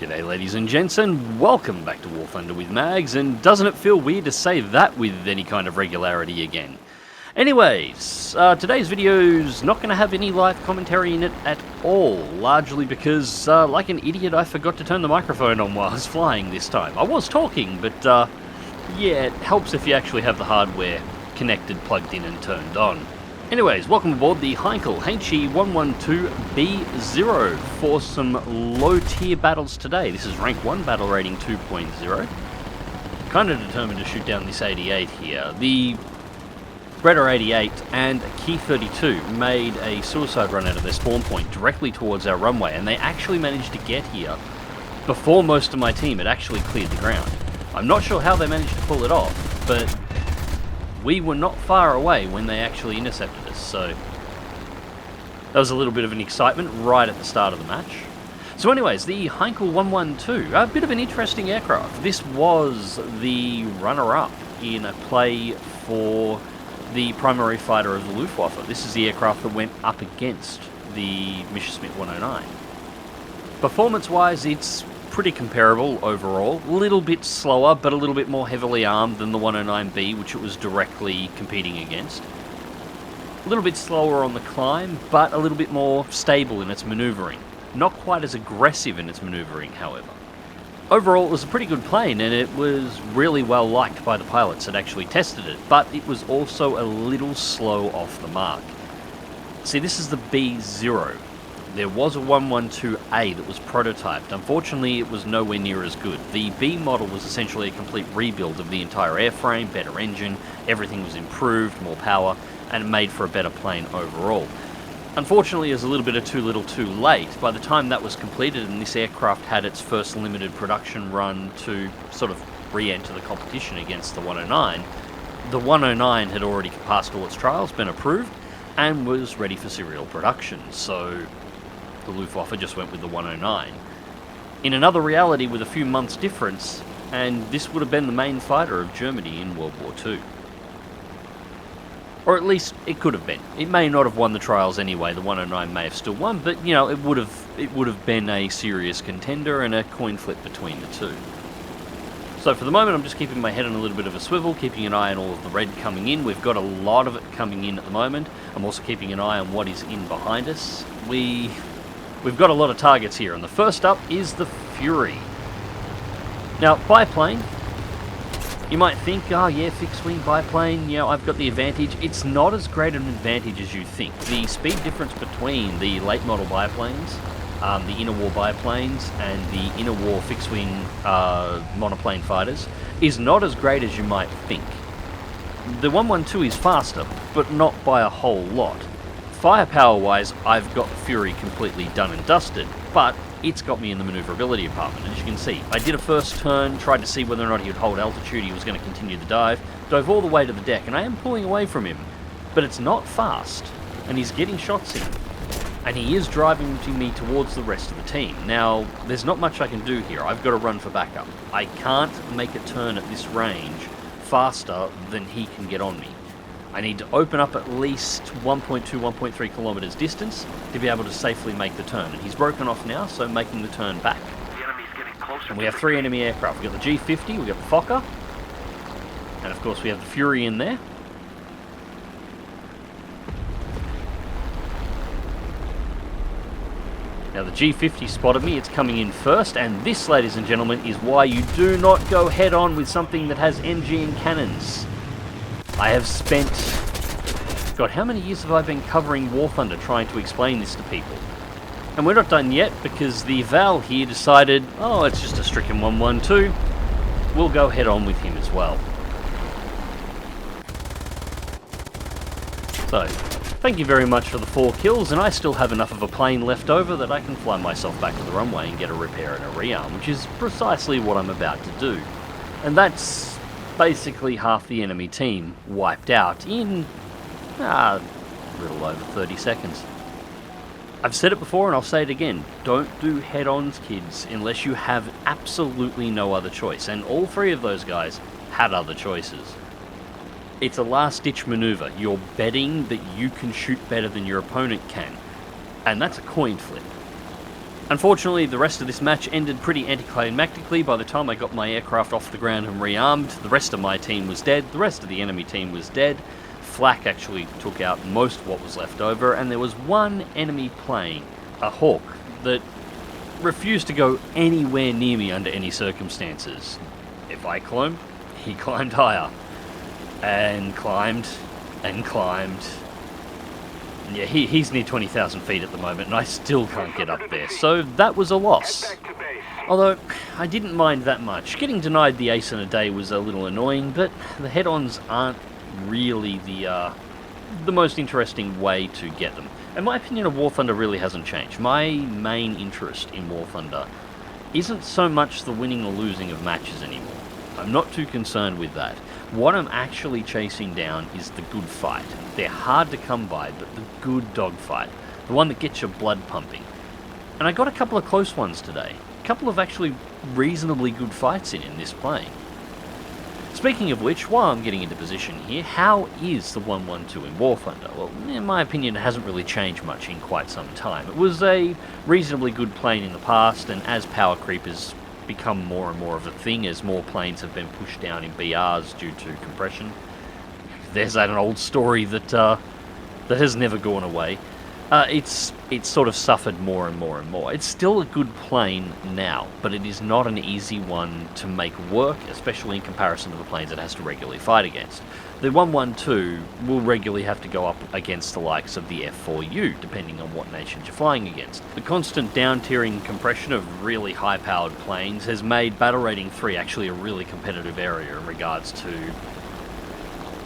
G'day ladies and gents, and welcome back to War Thunder with Mags, and doesn't it feel weird to say that with any kind of regularity again? Anyways, today's video's not going to have any live commentary in it at all, largely because, like an idiot, I forgot to turn the microphone on while I was flying this time. I was talking, but, yeah, it helps if you actually have the hardware connected, plugged in, and turned on. Anyways, welcome aboard the Heinkel HE112B0 for some low-tier battles today. This is rank 1, battle rating 2.0. Kind of determined to shoot down this 88 here. The Redder 88 and Key 32 made a suicide run out of their spawn point directly towards our runway, and they actually managed to get here before most of my team had actually cleared the ground. I'm not sure how they managed to pull it off, but we were not far away when they actually intercepted us, so that was a little bit of an excitement right at the start of the match. So anyways, the Heinkel 112, a bit of an interesting aircraft. This was the runner-up in a play for the primary fighter of the Luftwaffe. This is the aircraft that went up against the Messerschmitt 109. Performance-wise, it's pretty comparable overall. A little bit slower, but a little bit more heavily armed than the 109B, which it was directly competing against. A little bit slower on the climb, but a little bit more stable in its maneuvering. Not quite as aggressive in its maneuvering, however. Overall, it was a pretty good plane, and it was really well liked by the pilots that actually tested it, but it was also a little slow off the mark. See, this is the B0. There was a 112A that was prototyped. Unfortunately, it was nowhere near as good. The B model was essentially a complete rebuild of the entire airframe, better engine, everything was improved, more power, and it made for a better plane overall. Unfortunately, it was a little bit of too little too late. By the time that was completed and this aircraft had its first limited production run to sort of re-enter the competition against the 109, the 109 had already passed all its trials, been approved, and was ready for serial production. So the Luftwaffe just went with the 109. In another reality with a few months difference, and this would have been the main fighter of Germany in World War II. Or at least it could have been. It may not have won the trials anyway, the 109 may have still won, but you know, it would have been a serious contender and a coin flip between the two. So for the moment I'm just keeping my head on a little bit of a swivel, keeping an eye on all of the red coming in. We've got a lot of it coming in at the moment. I'm also keeping an eye on what is in behind us. We've got a lot of targets here, and the first up is the Fury. Now, biplane, you might think, oh yeah, fixed wing biplane, you know, I've got the advantage. It's not as great an advantage as you think. The speed difference between the late model biplanes, the inner war biplanes, and the inner war fixed wing monoplane fighters is not as great as you might think. The 112 is faster, but not by a whole lot. Firepower-wise, I've got the Fury completely done and dusted, but it's got me in the manoeuvrability department. As you can see, I did a first turn, tried to see whether or not he would hold altitude, he was going to continue the dive, dove all the way to the deck, and I am pulling away from him, but it's not fast, and he's getting shots in, and he is driving me towards the rest of the team. Now, there's not much I can do here. I've got to run for backup. I can't make a turn at this range faster than he can get on me. I need to open up at least 1.2, 1.3 kilometers distance to be able to safely make the turn. And he's broken off now, so making the turn back. The enemy's getting closer. And we have 3 enemy aircraft. We've got the G50, we've got the Fokker, and of course we have the Fury in there. Now the G50 spotted me, it's coming in first, and this, ladies and gentlemen, is why you do not go head on with something that has MG and cannons. I have spent, God, how many years have I been covering War Thunder trying to explain this to people? And we're not done yet because the Val here decided, oh, it's just a stricken 112. We'll go head on with him as well. So, thank you very much for the 4 kills, and I still have enough of a plane left over that I can fly myself back to the runway and get a repair and a rearm, which is precisely what I'm about to do. And that's basically half the enemy team wiped out in a little over 30 seconds. I've said it before and I'll say it again, don't do head-ons, kids, unless you have absolutely no other choice, and all 3 of those guys had other choices. It's a last-ditch maneuver. You're betting that you can shoot better than your opponent can, and that's a coin flip. Unfortunately, the rest of this match ended pretty anticlimactically. By the time I got my aircraft off the ground and rearmed, the rest of my team was dead, the rest of the enemy team was dead. Flak actually took out most of what was left over, and there was one enemy plane, a Hawk, that refused to go anywhere near me under any circumstances. If I climbed, he climbed higher. And climbed, and climbed. Yeah, he's near 20,000 feet at the moment, and I still can't get up there, so that was a loss. Although, I didn't mind that much. Getting denied the ace in a day was a little annoying, but the head-ons aren't really the most interesting way to get them. And my opinion of War Thunder really hasn't changed. My main interest in War Thunder isn't so much the winning or losing of matches anymore. I'm not too concerned with that. What I'm actually chasing down is the good fight. They're hard to come by, but the good dogfight. The one that gets your blood pumping. And I got a couple of close ones today. A couple of actually reasonably good fights in this playing. Speaking of which, while I'm getting into position here, how is the 112 in War Thunder? Well, in my opinion, it hasn't really changed much in quite some time. It was a reasonably good plane in the past, and as power creep has become more and more of a thing, as more planes have been pushed down in BRs due to compression. There's an old story that that has never gone away. It's sort of suffered more and more and more. It's still a good plane now, but it is not an easy one to make work, especially in comparison to the planes it has to regularly fight against. The 112 will regularly have to go up against the likes of the F4U, depending on what nations you're flying against. The constant down-tiering compression of really high-powered planes has made Battle Rating 3 actually a really competitive area in regards to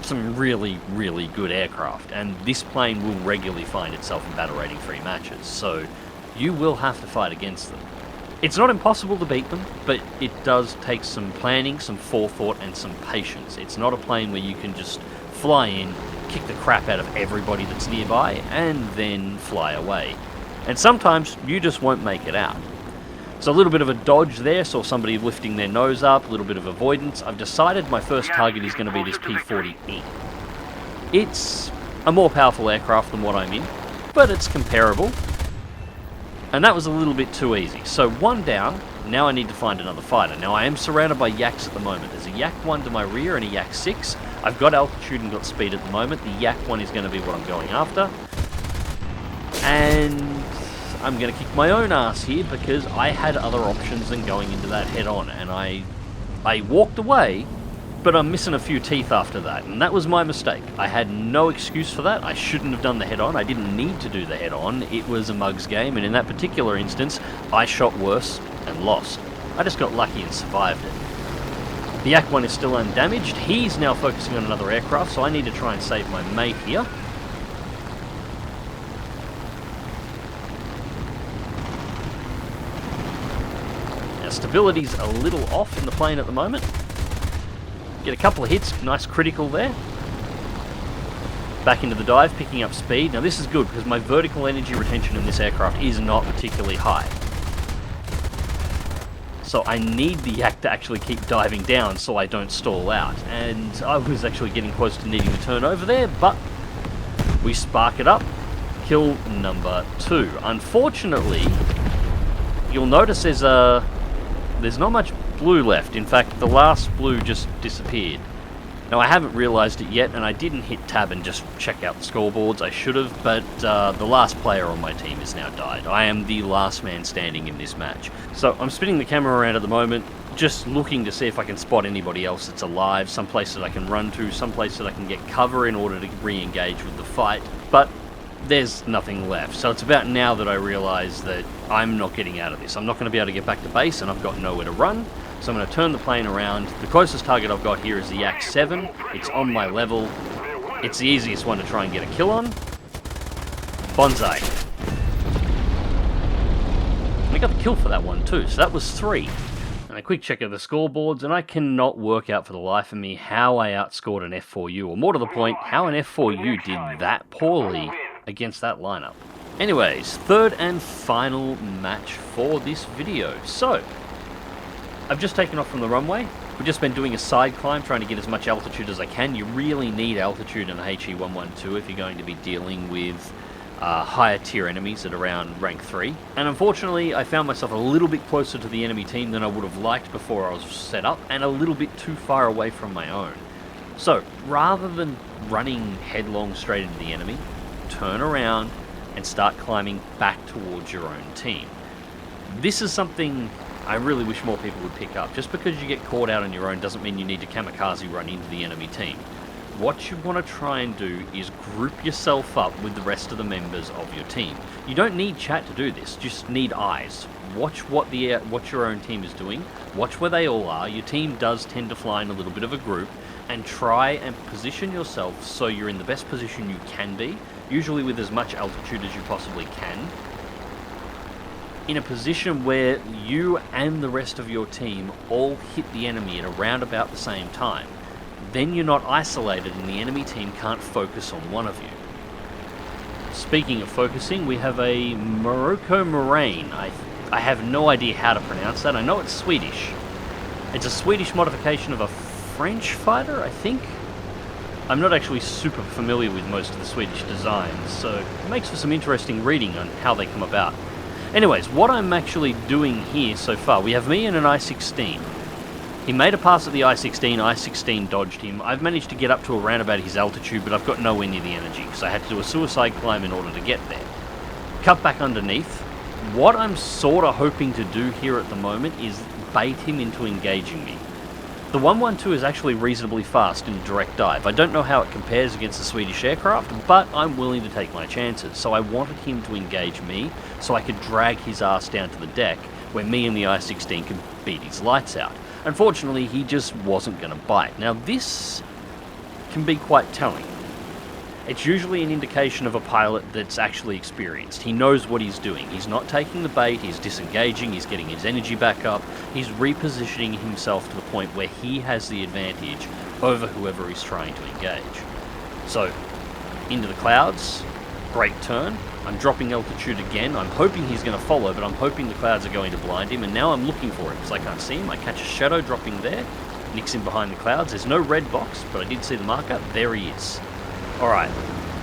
some really, really good aircraft, and this plane will regularly find itself in Battle Rating 3 matches, so you will have to fight against them. It's not impossible to beat them, but it does take some planning, some forethought, and some patience. It's not a plane where you can just fly in, kick the crap out of everybody that's nearby, and then fly away. And sometimes you just won't make it out. So a little bit of a dodge there, saw somebody lifting their nose up, a little bit of avoidance. I've decided my first target is going to be this P-40E. It's a more powerful aircraft than what I'm in, but it's comparable. And that was a little bit too easy. So one down, now I need to find another fighter. Now I am surrounded by Yaks at the moment. There's a Yak 1 to my rear and a Yak 6. I've got altitude and got speed at the moment. The Yak 1 is going to be what I'm going after. And I'm going to kick my own ass here because I had other options than going into that head-on. And I walked away, but I'm missing a few teeth after that. And that was my mistake. I had no excuse for that. I shouldn't have done the head-on. I didn't need to do the head-on. It was a mugs game. And in that particular instance, I shot worse and lost. I just got lucky and survived it. The Yak 1 is still undamaged. He's now focusing on another aircraft, so I need to try and save my mate here. Now, stability's a little off in the plane at the moment. Get a couple of hits, nice critical there. Back into the dive, picking up speed. Now this is good because my vertical energy retention in this aircraft is not particularly high. So I need the Yak to actually keep diving down so I don't stall out. And I was actually getting close to needing to turn over there, but we spark it up. Kill number 2. Unfortunately, you'll notice there's not much blue left. In fact, the last blue just disappeared. Now I haven't realised it yet, and I didn't hit tab and just check out the scoreboards. I should have, but the last player on my team has now died. I am the last man standing in this match. So I'm spinning the camera around at the moment, just looking to see if I can spot anybody else that's alive, some place that I can run to, some place that I can get cover in order to re-engage with the fight. But there's nothing left. So it's about now that I realise that I'm not getting out of this. I'm not going to be able to get back to base, and I've got nowhere to run. So I'm going to turn the plane around. The closest target I've got here is the Yak 7. It's on my level. It's the easiest one to try and get a kill on. Bonsai. And I got the kill for that one too, so that was 3. And a quick check of the scoreboards, and I cannot work out for the life of me how I outscored an F4U, or more to the point, how an F4U did that poorly against that lineup. Anyways, third and final match for this video. So, I've just taken off from the runway. We've just been doing a side climb, trying to get as much altitude as I can. You really need altitude in the HE112 if you're going to be dealing with higher tier enemies at around rank 3. And unfortunately, I found myself a little bit closer to the enemy team than I would have liked before I was set up, and a little bit too far away from my own. So, rather than running headlong straight into the enemy, turn around and start climbing back towards your own team. This is something I really wish more people would pick up. Just because you get caught out on your own doesn't mean you need to kamikaze run into the enemy team. What you want to try and do is group yourself up with the rest of the members of your team. You don't need chat to do this, just need eyes. Watch what your own team is doing, watch where they all are. Your team does tend to fly in a little bit of a group, and try and position yourself so you're in the best position you can be, usually with as much altitude as you possibly can, in a position where you and the rest of your team all hit the enemy at around about the same time. Then you're not isolated and the enemy team can't focus on one of you. Speaking of focusing, we have a Morocco Moraine. I have no idea how to pronounce that. I know it's Swedish. It's a Swedish modification of a French fighter, I think. I'm not actually super familiar with most of the Swedish designs, so it makes for some interesting reading on how they come about. Anyways, what I'm actually doing here so far, we have me and an I-16. He made a pass at the I-16, I-16 dodged him. I've managed to get up to around about his altitude, but I've got nowhere near the energy, so I had to do a suicide climb in order to get there. Cut back underneath. What I'm sort of hoping to do here at the moment is bait him into engaging me. The 112 is actually reasonably fast in a direct dive. I don't know how it compares against the Swedish aircraft, but I'm willing to take my chances. So I wanted him to engage me so I could drag his ass down to the deck where me and the I-16 could beat his lights out. Unfortunately, he just wasn't going to bite. Now this can be quite telling. It's usually an indication of a pilot that's actually experienced. He knows what he's doing. He's not taking the bait, he's disengaging, he's getting his energy back up, he's repositioning himself to the point where he has the advantage over whoever he's trying to engage. So, into the clouds, great turn. I'm dropping altitude again. I'm hoping he's going to follow, but I'm hoping the clouds are going to blind him, and now I'm looking for him because I can't see him. I catch a shadow dropping there, nicks him behind the clouds. There's no red box, but I did see the marker. There he is. Alright,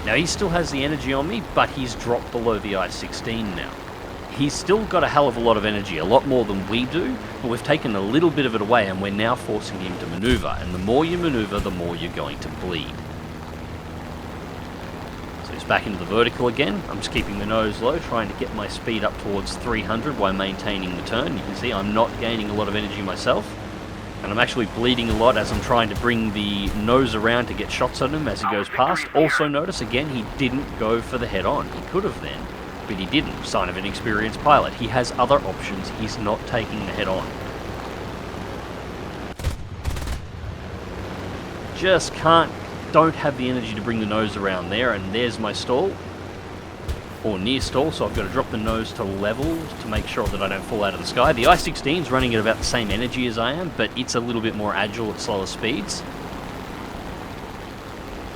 now he still has the energy on me, but he's dropped below the I-16 now. He's still got a hell of a lot of energy, a lot more than we do, but we've taken a little bit of it away and we're now forcing him to maneuver, and the more you maneuver, the more you're going to bleed. So he's back into the vertical again. I'm just keeping the nose low, trying to get my speed up towards 300 while maintaining the turn. You can see I'm not gaining a lot of energy myself. And I'm actually bleeding a lot as I'm trying to bring the nose around to get shots on him as he goes past. Also notice, again, he didn't go for the head-on. He could have then, but he didn't. Sign of an experienced pilot. He has other options. He's not taking the head-on. Just don't have the energy to bring the nose around there, and there's my stall. Or near stall, so I've got to drop the nose to level to make sure that I don't fall out of the sky. The I-16 is running at about the same energy as I am, but it's a little bit more agile at slower speeds.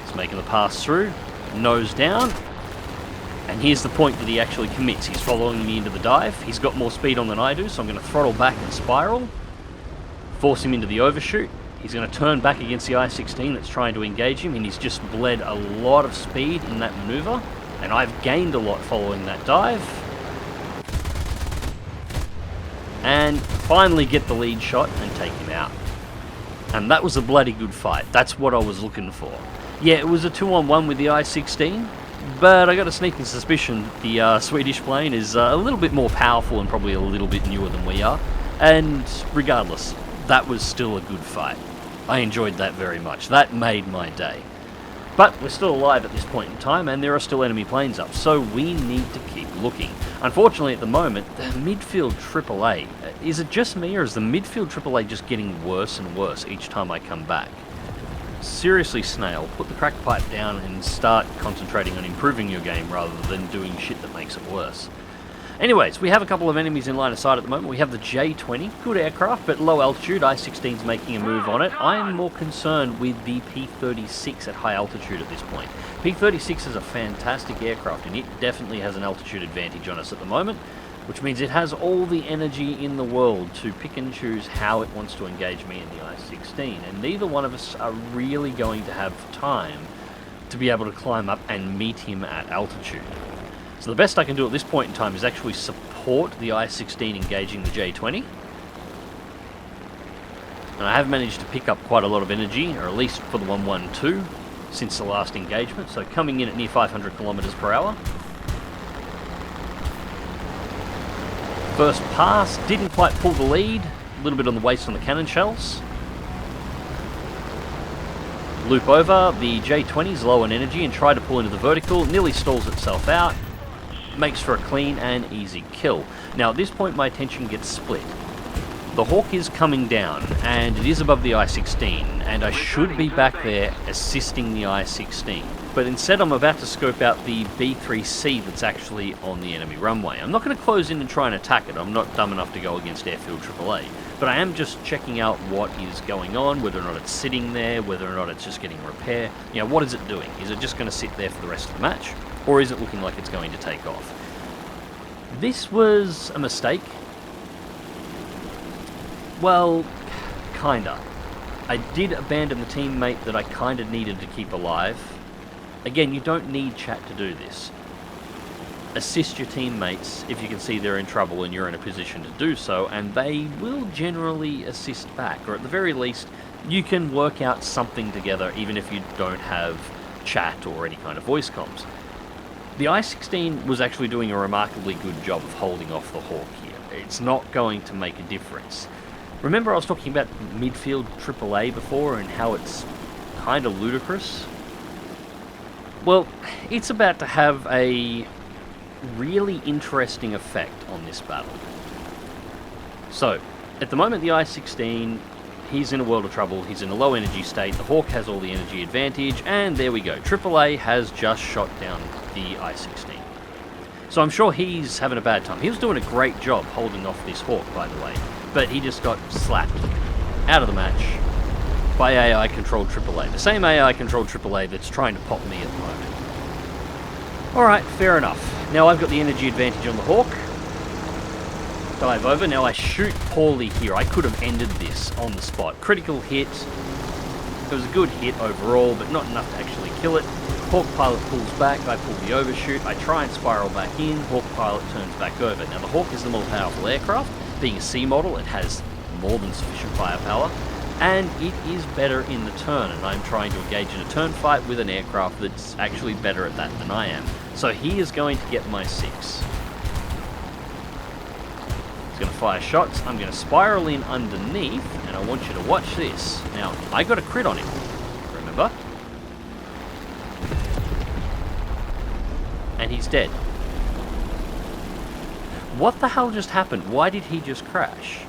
It's making the pass through, nose down, and here's the point that he actually commits. He's following me into the dive. He's got more speed on than I do, so I'm going to throttle back and spiral, force him into the overshoot. He's going to turn back against the I-16 that's trying to engage him, and he's just bled a lot of speed in that maneuver. And I've gained a lot following that dive. And finally get the lead shot and take him out. And that was a bloody good fight. That's what I was looking for. Yeah, it was a 2-on-1 with the I-16, but I got a sneaking suspicion the Swedish plane is a little bit more powerful and probably a little bit newer than we are. And regardless, that was still a good fight. I enjoyed that very much. That made my day. But we're still alive at this point in time, and there are still enemy planes up, so we need to keep looking. Unfortunately, at the moment, the midfield AAA, is it just me, or is the midfield AAA just getting worse and worse each time I come back? Seriously, Snail, put the crack pipe down and start concentrating on improving your game rather than doing shit that makes it worse. Anyways, we have a couple of enemies in line of sight at the moment. We have the J-20, good aircraft, but low altitude. I-16's making a move on it. I'm more concerned with the P-36 at high altitude at this point. P-36 is a fantastic aircraft, and it definitely has an altitude advantage on us at the moment, which means it has all the energy in the world to pick and choose how it wants to engage me in the I-16, and neither one of us are really going to have time to be able to climb up and meet him at altitude. So the best I can do at this point in time is actually support the I-16 engaging the J-20. And I have managed to pick up quite a lot of energy, or at least for the 112, since the last engagement. So coming in at near 500 kilometers per hour. First pass, didn't quite pull the lead. A little bit on the waste on the cannon shells. Loop over, the J-20's low on energy and try to pull into the vertical, nearly stalls itself out, makes for a clean and easy kill. Now at this point my attention gets split. The Hawk is coming down and it is above the I-16 and I should be back there assisting the I-16. But instead I'm about to scope out the B-3C that's actually on the enemy runway. I'm not going to close in and try and attack it, I'm not dumb enough to go against Airfield AAA. But I am just checking out what is going on, whether or not it's sitting there, whether or not it's just getting repair. You know, what is it doing? Is it just going to sit there for the rest of the match? Or is it looking like it's going to take off? This was a mistake. Well, kinda. I did abandon the teammate that I kinda needed to keep alive. Again, you don't need chat to do this. Assist your teammates if you can see they're in trouble and you're in a position to do so, and they will generally assist back, or at the very least, you can work out something together even if you don't have chat or any kind of voice comms. The I-16 was actually doing a remarkably good job of holding off the Hawk here. It's not going to make a difference. Remember I was talking about midfield AAA before and how it's kind of ludicrous? Well, it's about to have a really interesting effect on this battle. So, at the moment the I-16, he's in a world of trouble, he's in a low energy state, the Hawk has all the energy advantage, and there we go. AAA has just shot down the I-16. So I'm sure he's having a bad time. He was doing a great job holding off this Hawk, by the way, but he just got slapped out of the match by AI-controlled AAA. The same AI-controlled AAA that's trying to pop me at the moment. Alright, fair enough. Now I've got the energy advantage on the Hawk. Dive over. Now I shoot poorly here. I could have ended this on the spot. Critical hit. It was a good hit overall, but not enough to actually kill it. Hawk pilot pulls back. I pull the overshoot. I try and spiral back in. Hawk pilot turns back over. Now the Hawk is the more powerful aircraft. Being a C model, it has more than sufficient firepower. And it is better in the turn, and I'm trying to engage in a turn fight with an aircraft that's actually better at that than I am. So he is going to get my 6. He's going to fire shots. I'm going to spiral in underneath, and I want you to watch this. Now, I got a crit on him, remember? And he's dead. What the hell just happened? Why did he just crash?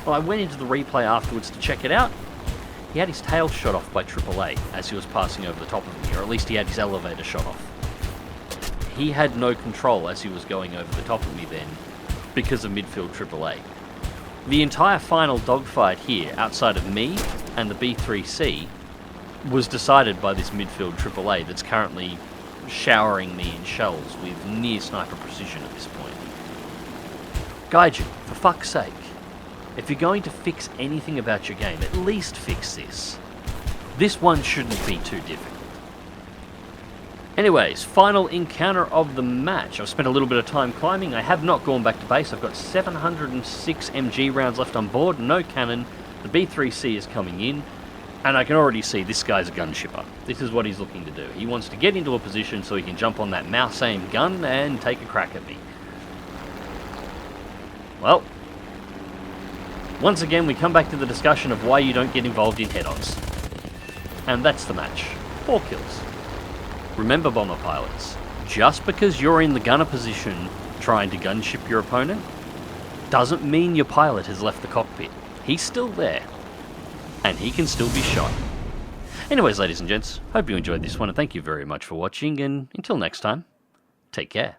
Well, I went into the replay afterwards to check it out. He had his tail shot off by AAA as he was passing over the top of me, or at least he had his elevator shot off. He had no control as he was going over the top of me then, because of midfield AAA. The entire final dogfight here, outside of me and the B-3C, was decided by this midfield AAA that's currently showering me in shells with near sniper precision at this point. Gaijin, for fuck's sake. If you're going to fix anything about your game, at least fix this. This one shouldn't be too difficult. Anyways, final encounter of the match. I've spent a little bit of time climbing. I have not gone back to base. I've got 706 MG rounds left on board, no cannon. The B-3C is coming in, and I can already see this guy's a gunshipper. This is what he's looking to do. He wants to get into a position so he can jump on that mouse aim gun and take a crack at me. Well, once again, we come back to the discussion of why you don't get involved in head-ons. And that's the match. 4 kills. Remember, bomber pilots, just because you're in the gunner position trying to gunship your opponent, doesn't mean your pilot has left the cockpit. He's still there. And he can still be shot. Anyways, ladies and gents, hope you enjoyed this one, and thank you very much for watching, and until next time, take care.